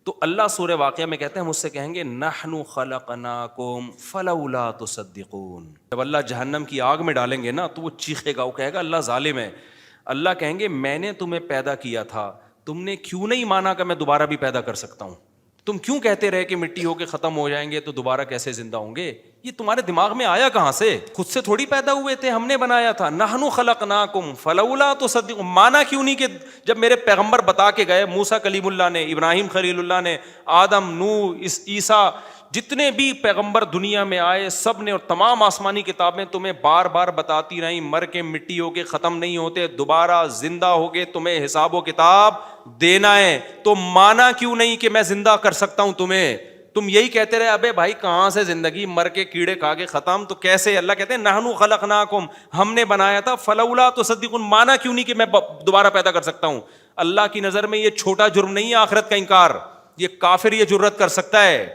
تو اللہ سورہ واقعہ میں کہتے ہیں ہم اس سے کہیں گے نحن خلقناکم فلولا تصدقون. جب اللہ جہنم کی آگ میں ڈالیں گے نا تو وہ چیخے گا, وہ کہے گا اللہ ظالم ہے. اللہ کہیں گے میں نے تمہیں پیدا کیا تھا, تم نے کیوں نہیں مانا کہ میں دوبارہ بھی پیدا کر سکتا ہوں؟ تم کیوں کہتے رہے کہ مٹی ہو کے ختم ہو جائیں گے تو دوبارہ کیسے زندہ ہوں گے؟ یہ تمہارے دماغ میں آیا کہاں سے؟ خود سے تھوڑی پیدا ہوئے تھے, ہم نے بنایا تھا. نحن خلقناکم فلولا تصدقون. مانا کیوں نہیں کہ جب میرے پیغمبر بتا کے گئے, موسیٰ کلیم اللہ نے, ابراہیم خلیل اللہ نے, آدم, نوح, عیسیٰ, جتنے بھی پیغمبر دنیا میں آئے سب نے, اور تمام آسمانی کتابیں تمہیں بار بار بتاتی رہیں مر کے مٹی ہو کے ختم نہیں ہوتے, دوبارہ زندہ ہوگے, تمہیں حساب و کتاب دینا ہے. تو مانا کیوں نہیں کہ میں زندہ کر سکتا ہوں تمہیں؟ تم یہی کہتے رہے ابے بھائی کہاں سے زندگی, مر کے کیڑے کھا کے ختم, تو کیسے؟ اللہ کہتے ہیں نحنو خلقناکم, ہم نے بنایا تھا, فلولا تصدقون, مانا کیوں نہیں کہ میں دوبارہ پیدا کر سکتا ہوں؟ اللہ کی نظر میں یہ چھوٹا جرم نہیں ہے آخرت کا انکار, یہ کافر یہ جرت کر سکتا ہے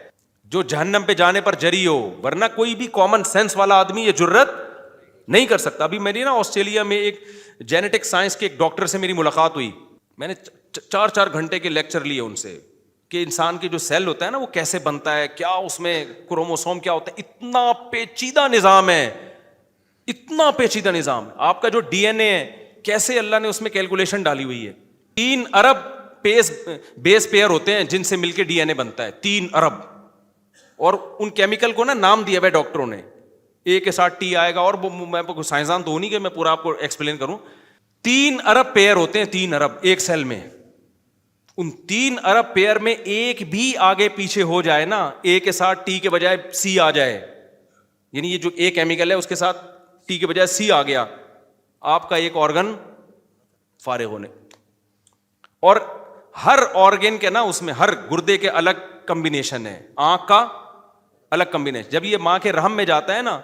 جو جہنم پہ جانے پر جری ہو, ورنہ کوئی بھی کامن سینس والا آدمی یہ جرت نہیں کر سکتا. ابھی میری نا آسٹریلیا میں ایک جینیٹک سائنس کے ایک ڈاکٹر سے میری ملاقات ہوئی, میں نے 4 گھنٹے کے لیکچر لیے ان سے کہ انسان کی جو سیل ہوتا ہے نا وہ کیسے بنتا ہے, کیا اس میں کروموسوم کیا ہوتا ہے, اتنا پیچیدہ نظام ہے, اتنا پیچیدہ نظام. آپ کا جو ڈی این اے ہے کیسے اللہ نے اس میں کیلکولیشن ڈالی ہوئی ہے, 3 ارب بیس پیئر ہوتے ہیں جن سے مل کے ڈی این اے بنتا ہے, 3 ارب. اور ان کیمیکل کو نا نام دیا ہوا ہے ڈاکٹروں نے, اے کے ساتھ ٹی آئے گا, اور میں سائنسدان تو نہیں کہ میں پورا آپ کو ایکسپلین کروں. 3 ارب پیئر ہوتے ہیں, 3 ارب ایک سیل میں. ان 3 ارب پیئر میں ایک بھی آگے پیچھے ہو جائے نا, اے کے ساتھ ٹی کے بجائے سی آ جائے, یعنی یہ جو اے کیمیکل ہے اس کے ساتھ ٹی کے بجائے سی آ گیا, آپ کا ایک آرگن فارغ ہونے. اور ہر آرگن کے نا اس میں ہر گردے کے الگ کمبینیشن ہے, آنکھ کا الگ کمبینیشن. جب یہ ماں کے رحم میں جاتا ہے نا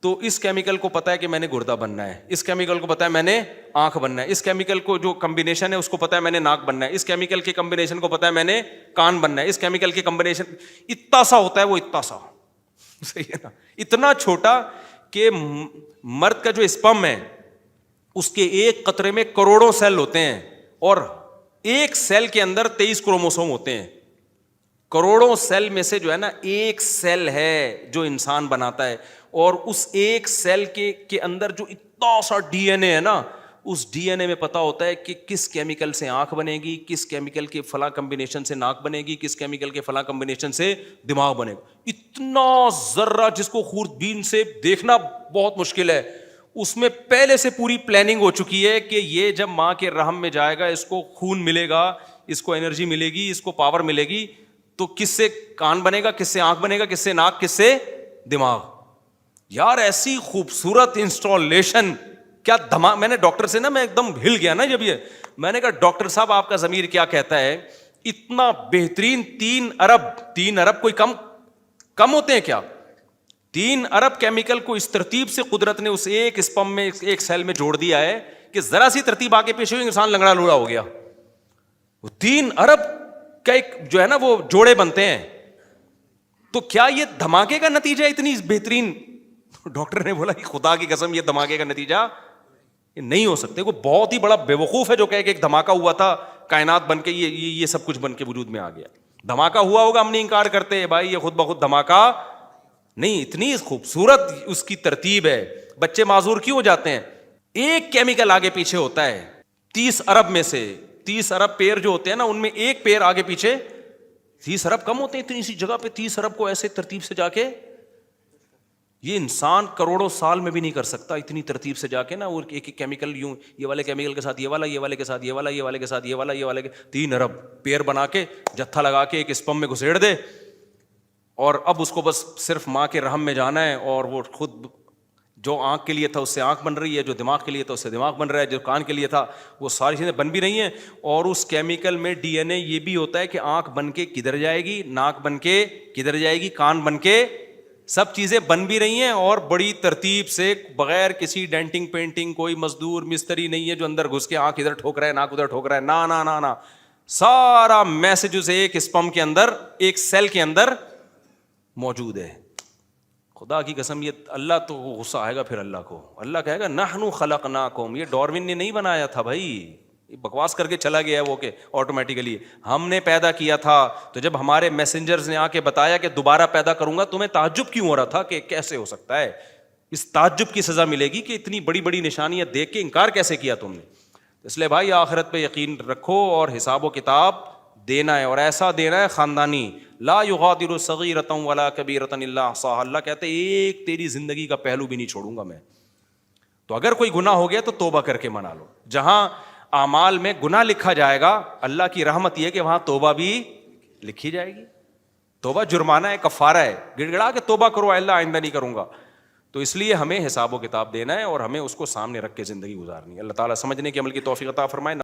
تو اس کیمیکل کو پتا ہے کہ میں نے گردہ بننا ہے, اس کیمیکل کو پتا ہے میں نے آنکھ بننا ہے, اس کیمیکل کو جو کمبینیشن ہے اس کو پتا ہے میں نے ناک بننا ہے, اس کیمیکل کے کمبینیشن کو پتا ہے میں نے کان بننا ہے, اس کیمیکل کے کمبینیشن اتنا سا ہوتا ہے, وہ اتنا سا صحیح ہے نا, اتنا چھوٹا کہ مرد کا جو اسپم ہے اس کے ایک قطرے میں کروڑوں سیل ہوتے ہیں, اور ایک سیل کے اندر 23 کروموسوم ہوتے ہیں. کروڑوں سیل میں سے جو ہے نا ایک سیل ہے جو انسان بناتا ہے, اور اس ایک سیل کے اندر جو اتنا سا ڈی این اے ہے نا, اس ڈی این اے میں پتا ہوتا ہے کہ کس کیمیکل سے آنکھ بنے گی, کس کیمیکل کے فلاں کمبینیشن سے ناک بنے گی, کس کیمیکل کے فلاں کمبینیشن سے دماغ بنے گا. اتنا ذرہ جس کو خوردبین سے دیکھنا بہت مشکل ہے, اس میں پہلے سے پوری پلاننگ ہو چکی ہے کہ یہ جب ماں کے رحم میں جائے گا اس کو خون ملے گا, اس کو انرجی ملے گی, اس کو پاور ملے گی, تو کس سے کان بنے گا, کس سے آنکھ بنے گا, کس سے ناک, کس سے دماغ. یار ایسی خوبصورت انسٹالیشن, کیا دماغ. میں نے ڈاکٹر سے نا میں ایک دم ہل گیا نا جب یہ, میں نے کہا ڈاکٹر صاحب آپ کا ضمیر کیا کہتا ہے, اتنا بہترین 3 ارب کوئی کم ہوتے ہیں کیا؟ 3 ارب کیمیکل کو اس ترتیب سے قدرت نے اس ایک اسپم میں ایک سیل میں جوڑ دیا ہے کہ ذرا سی ترتیب آگے پیچھے ہوئی انسان لنگڑا لوڑا ہو گیا. وہ 3 ارب کا ایک جو ہے نا وہ جوڑے بنتے ہیں, تو کیا یہ دھماکے کا نتیجہ اتنی بہترین؟ ڈاکٹر نے بولا خدا کی قسم یہ دھماکے کا نتیجہ نہیں ہو سکتے. وہ بہت ہی بڑا بیوقوف ہے جو کہے کہ ایک دھماکہ ہوا تھا, کائنات بن کے یہ سب کچھ بن کے وجود میں آ گیا. دھماکہ ہوا ہوگا, ہم نہیں انکار کرتے بھائی, یہ خود بخود دھماکہ نہیں, اتنی خوبصورت اس کی ترتیب ہے. بچے معذور کیوں ہو جاتے ہیں؟ ایک کیمیکل آگے پیچھے ہوتا ہے 30 ارب میں سے. 30 ارب پیئر جو ہوتے ہیں نا ان میں ایک پیئر آگے پیچھے, 30 ارب کم ہوتے ہیں اتنی سی جگہ پہ 30 ارب کو ایسے ترتیب سے جا کے, یہ انسان کروڑوں سال میں بھی نہیں کر سکتا اتنی ترتیب سے جا کے نا, اور ایک ایک کیمیکل یوں, یہ والے کیمیکل کے ساتھ یہ والا, یہ والے کے ساتھ یہ والا, یہ والے کے ساتھ یہ والا, یہ والے کے 3 ارب پیئر بنا کے جتھا لگا کے ایک اسپم میں گھسیڑ دے, اور اب اس کو بس صرف ماں کے رحم میں جانا ہے, اور وہ خود جو آنکھ کے لیے تھا اس سے آنکھ بن رہی ہے, جو دماغ کے لیے تھا اس سے دماغ بن رہا ہے, جو کان کے لیے تھا وہ ساری چیزیں بن بھی رہی ہیں. اور اس کیمیکل میں ڈی این اے یہ بھی ہوتا ہے کہ آنکھ بن کے کدھر جائے گی, ناک بن کے کدھر جائے گی, کان بن کے, سب چیزیں بن بھی رہی ہیں, اور بڑی ترتیب سے بغیر کسی ڈینٹنگ پینٹنگ. کوئی مزدور مستری نہیں ہے جو اندر گھس کے آنکھ ادھر ٹھوک رہا ہے, ناک ادھر ٹھوک رہا ہے, نا نا نا نا, سارا میسجز ایک اسپم کے اندر, ایک سیل کے اندر موجود ہے. خدا کی قسم یہ اللہ تو غصہ آئے گا پھر اللہ کو. اللہ کہے گا نحنو خلقناکم, یہ ڈاروین نے نہیں بنایا تھا بھائی, بکواس کر کے چلا گیا ہے وہ کہ آٹومیٹیکلی ہم نے پیدا کیا تھا. تو جب ہمارے میسنجرز نے آ کے بتایا کہ دوبارہ پیدا کروں گا, تمہیں تعجب کیوں ہو رہا تھا کہ کیسے ہو سکتا ہے؟ اس تعجب کی سزا ملے گی کہ اتنی بڑی بڑی نشانیاں دیکھ کے انکار کیسے کیا تم نے. اس لیے بھائی آخرت پہ یقین رکھو اور حساب و کتاب دینا ہے, اور ایسا دینا ہے خاندانی. لا یغادر صغیرۃ ولا کبیرۃ الا احصاها. اللہ کہتے ایک تیری زندگی کا پہلو بھی نہیں چھوڑوں گا میں. تو اگر کوئی گناہ ہو گیا تو توبہ کر کے منا لو. جہاں اعمال میں گناہ لکھا جائے گا, اللہ کی رحمت یہ کہ وہاں توبہ بھی لکھی جائے گی. توبہ جرمانہ ہے, کفارہ ہے. گڑ گڑا کے توبہ کرو, اللہ آئندہ نہیں کروں گا. تو اس لیے ہمیں حساب و کتاب دینا ہے اور ہمیں اس کو سامنے رکھ کے زندگی گزارنی ہے. اللہ تعالیٰ سمجھنے کی عمل کی توفیق عطا فرمائے.